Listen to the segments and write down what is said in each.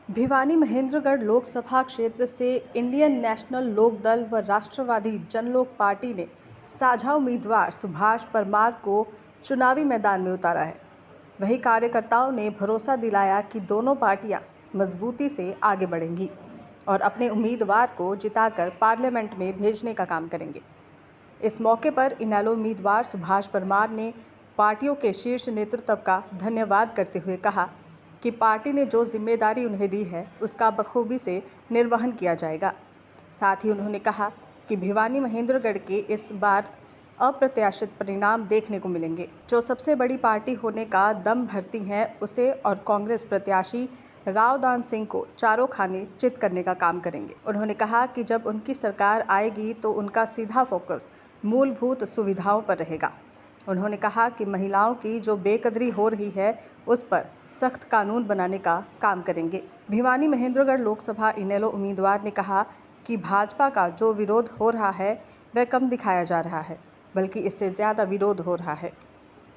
भिवानी महेंद्रगढ़ लोकसभा क्षेत्र से Indian national Lokdal व राष्ट्रवादी जनलोक पार्टी ने साझा उम्मीदवार सुभाष परमार को चुनावी मैदान में उतारा है। वहीं कार्यकर्ताओं ने भरोसा दिलाया कि दोनों पार्टियां मजबूती से आगे बढ़ेंगी और अपने उम्मीदवार को जिताकर पार्लियामेंट में भेजने का काम करेंगे। इस मौके पर इनेलो उम्मीदवार सुभाष परमार ने पार्टियों के शीर्ष नेतृत्व का धन्यवाद करते हुए कहा कि पार्टी ने जो जिम्मेदारी उन्हें दी है उसका बखूबी से निर्वहन किया जाएगा। साथ ही उन्होंने कहा कि भिवानी महेंद्रगढ़ के इस बार अप्रत्याशित परिणाम देखने को मिलेंगे। जो सबसे बड़ी पार्टी होने का दम भरती है उसे और कांग्रेस प्रत्याशी रावदान सिंह को चारों खाने चित करने का काम करेंगे। उन्होंने कहा कि जब उनकी सरकार आएगी तो उनका सीधा फोकस मूलभूत सुविधाओं पर रहेगा। उन्होंने कहा कि महिलाओं की जो बेकदरी हो रही है उस पर सख्त कानून बनाने का काम करेंगे। भिवानी महेंद्रगढ़ लोकसभा इनेलो उम्मीदवार ने कहा कि भाजपा का जो विरोध हो रहा है वह कम दिखाया जा रहा है, बल्कि इससे ज़्यादा विरोध हो रहा है।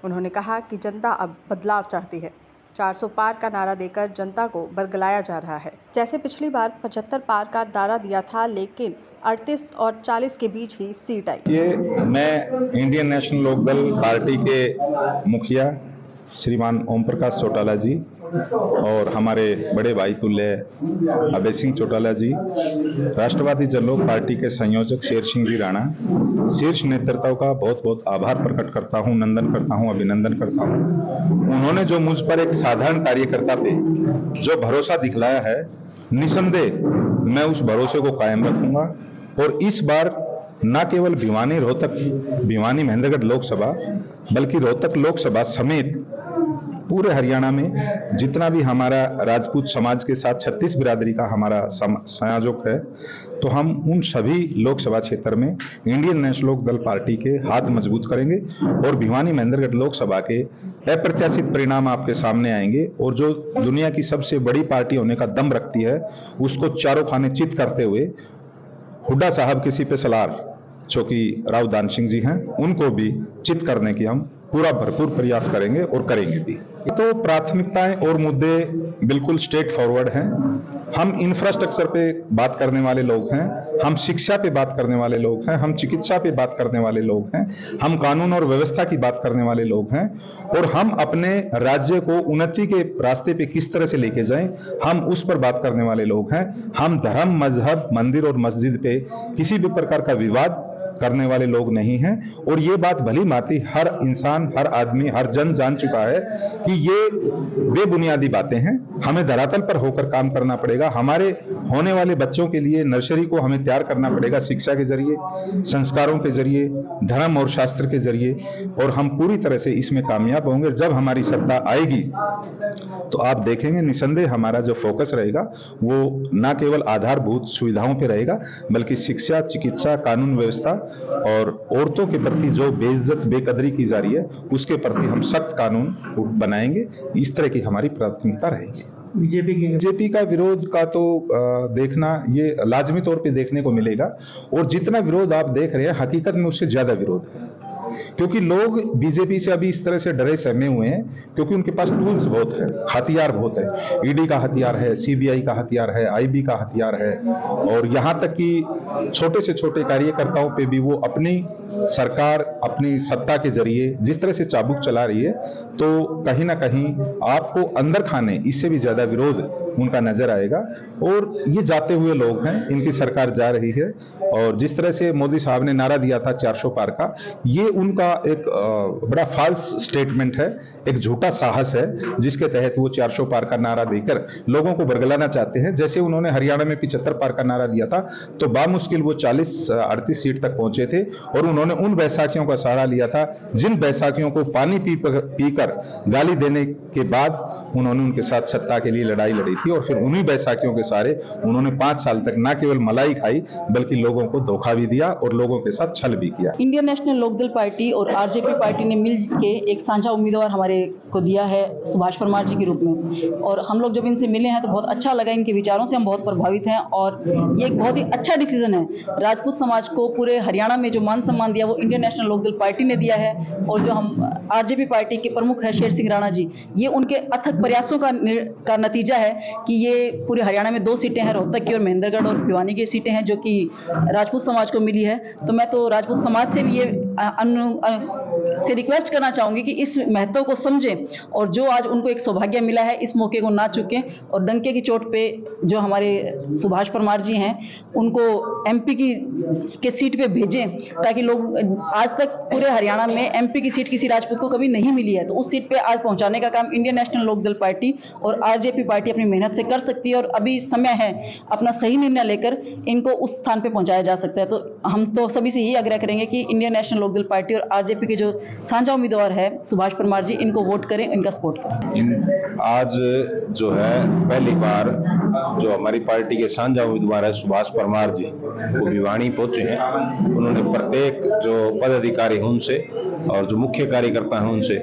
उन्होंने कहा कि जनता अब बदलाव चाहती है। 400 पार का नारा देकर जनता को बरगलाया जा रहा है। जैसे पिछली बार 75 पार का नारा दिया था, लेकिन 38 और 40 के बीच ही सीट आई। ये मैं इंडियन नेशनल लोकदल पार्टी के मुखिया श्रीमान ओम प्रकाश चौटाला जी और हमारे बड़े भाई तुल्य अभय सिंह चौटाला जी, राष्ट्रवादी जनलोक पार्टी के संयोजक शेर सिंह जी राणा, शीर्ष नेतृत्व का बहुत बहुत आभार प्रकट करता हूं, नंदन करता हूं, अभिनंदन करता हूं। उन्होंने जो मुझ पर एक साधारण कार्यकर्ता पे जो भरोसा दिखलाया है, निसंदेह मैं उस भरोसे को कायम रखूंगा और इस बार न केवल भिवानी महेंद्रगढ़ लोकसभा बल्कि रोहतक लोकसभा समेत पूरे हरियाणा में जितना भी हमारा राजपूत समाज के साथ 36 बिरादरी का हमारा संयोजक है, तो हम उन सभी लोकसभा क्षेत्र में इंडियन नेशनल लोकदल पार्टी के हाथ मजबूत करेंगे और भिवानी महेंद्रगढ़ लोकसभा के अप्रत्याशित परिणाम आपके सामने आएंगे और जो दुनिया की सबसे बड़ी पार्टी होने का दम रखती है उसको चारों खाने चित करते हुए हुड्डा साहब की सीपे सलार जो कि रावदान सिंह जी हैं, उनको भी चित करने की हम पूरा भरपूर प्रयास करेंगे और करेंगे भी। तो प्राथमिकताएं और मुद्दे बिल्कुल स्ट्रेट फॉरवर्ड हैं। हम इंफ्रास्ट्रक्चर पे बात करने वाले लोग हैं, हम शिक्षा पे बात करने वाले लोग हैं, हम चिकित्सा पे बात करने वाले लोग हैं, हम कानून और व्यवस्था की बात करने वाले लोग हैं और हम अपने राज्य को उन्नति के रास्ते पे किस तरह से लेके जाएं, हम उस पर बात करने वाले लोग हैं। हम धर्म, मजहब, मंदिर और मस्जिद पे किसी भी प्रकार का विवाद करने वाले लोग नहीं हैं और ये बात भली भांति हर इंसान, हर आदमी, हर जन जान चुका है कि ये बेबुनियादी बातें हैं। हमें धरातल पर होकर काम करना पड़ेगा। हमारे होने वाले बच्चों के लिए नर्सरी को हमें तैयार करना पड़ेगा शिक्षा के जरिए, संस्कारों के जरिए, धर्म और शास्त्र के जरिए, और हम पूरी तरह से इसमें कामयाब होंगे। जब हमारी सत्ता आएगी तो आप देखेंगे निसंदेह हमारा जो फोकस रहेगा वो न केवल आधारभूत सुविधाओं पर रहेगा बल्कि शिक्षा, चिकित्सा, कानून व्यवस्था और औरतों के प्रति जो बेइज्जत, बेकदरी की जा रही है उसके प्रति हम सख्त कानून बनाएंगे। इस तरह की हमारी प्राथमिकता रहेगी। बीजेपी का विरोध का तो देखना ये लाजमी तौर पे देखने को मिलेगा और जितना विरोध आप देख रहे हैं हकीकत में उससे ज्यादा विरोध है, क्योंकि लोग बीजेपी से अभी इस तरह से डरे सहमे हुए हैं क्योंकि उनके पास टूल्स बहुत है, हथियार बहुत है। ईडी का हथियार है, सीबीआई का हथियार है, आईबी का हथियार है और यहाँ तक कि छोटे से छोटे कार्यकर्ताओं पे भी वो अपनी सरकार, अपनी सत्ता के जरिए जिस तरह से चाबुक चला रही है, तो कहीं ना कहीं आपको अंदर खाने इससे भी ज्यादा विरोध उनका नजर आएगा। और ये जाते हुए लोग हैं, इनकी सरकार जा रही है और जिस तरह से मोदी साहब ने नारा दिया था 400 पार का, ये उनका एक बड़ा फाल्स स्टेटमेंट है, एक झूठा साहस है जिसके तहत वो 400 पार का नारा देकर लोगों को बरगलाना चाहते हैं। जैसे उन्होंने हरियाणा में 75 पार का नारा दिया था तो बामुश्किल वो 40-38 सीट तक पहुंचे थे और उन्होंने उन बैसाखियों का सहारा लिया था जिन बैसाखियों को पानी पीकर गाली देने के बाद उन्होंने उनके साथ सत्ता के लिए लड़ाई लड़ी थी और फिर उन्हीं बैसाखियों के सहारे उन्होंने 5 साल तक न केवल मलाई खाई बल्कि लोगों को धोखा भी दिया और लोगों के साथ छल भी किया। इंडियन नेशनल लोकदल पार्टी और आरजेपी पार्टी ने मिल के एक साझा उम्मीदवार हमारे को दिया है सुभाष परमार जी के रूप में और हम लोग जब इनसे मिले हैं तो बहुत अच्छा लगा। इनके विचारों से हम बहुत प्रभावित हैं और ये एक बहुत ही अच्छा डिसीजन है। राजपूत समाज को पूरे हरियाणा में जो मान सम्मान दिया वो इंडियन नेशनल लोकदल पार्टी ने दिया है और जो हम आरजेपी पार्टी के प्रमुख है शेर सिंह राणा जी, ये उनके अथक प्रयासों का नतीजा है कि ये पूरे हरियाणा में 2 सीटें हैं, रोहतक की और महेंद्रगढ़ और भिवानी की सीटें हैं जो कि राजपूत समाज को मिली है। तो मैं तो राजपूत समाज से भी ये से रिक्वेस्ट करना चाहूंगी कि इस महत्व को समझें और जो आज उनको एक सौभाग्य मिला है इस मौके को ना चूकें और डंके की चोट पे जो हमारे सुभाष परमार जी हैं उनको एमपी के सीट पे भेजें, ताकि लोग आज तक पूरे हरियाणा में एमपी की सीट किसी राजपूत को कभी नहीं मिली है, तो उस सीट पे आज पहुंचाने का काम इंडियन नेशनल लोकदल पार्टी और आरजेपी पार्टी अपनी मेहनत से कर सकती है और अभी समय है अपना सही निर्णय लेकर इनको उस स्थान पे पहुंचाया जा सकता है। तो हम तो सभी से यही आग्रह करेंगे कि इंडियन नेशनल लोकदल पार्टी और आरजेपी के जो साझा उम्मीदवार है सुभाष परमार जी, इनको वोट करें, इनका सपोर्ट करें। आज जो है पहली बार जो हमारी पार्टी के साझा उम्मीदवार है सुभाष परमार जी वो भिवानी पहुंचे हैं। उन्होंने प्रत्येक जो पदाधिकारी हैं उनसे और जो मुख्य कार्यकर्ता हैं उनसे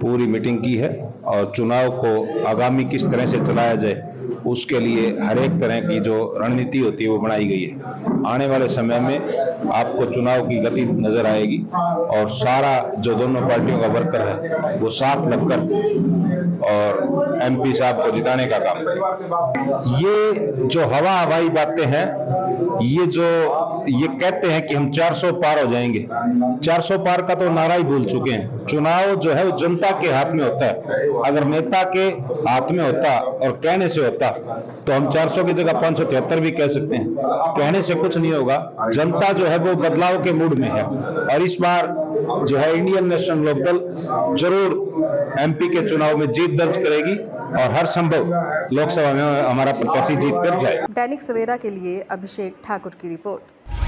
पूरी मीटिंग की है और चुनाव को आगामी किस तरह से चलाया जाए उसके लिए हर एक तरह की जो रणनीति होती है वो बनाई गई है। आने वाले समय में आपको चुनाव की गति नजर आएगी और सारा जो दोनों पार्टियों का वर्कर है वो साथ लगकर और एमपी साहब को जिताने का काम करें। ये जो हवाई बातें हैं ये कहते हैं कि हम 400 पार हो जाएंगे। 400 पार का तो नारा ही भूल चुके हैं। चुनाव जो है वो जनता के हाथ में होता है। अगर नेता के हाथ में होता और कहने से होता तो हम 400 की जगह 573 भी कह सकते हैं। कहने से कुछ नहीं होगा। जनता जो है वो बदलाव के मूड में है और इस बार जो है इंडियन नेशनल लोकदल जरूर एमपी के चुनाव में जीत दर्ज करेगी और हर संभव लोकसभा में हमारा प्रत्याशी जीत कर जाएगा। दैनिक सवेरा के लिए अभिषेक ठाकुर की रिपोर्ट।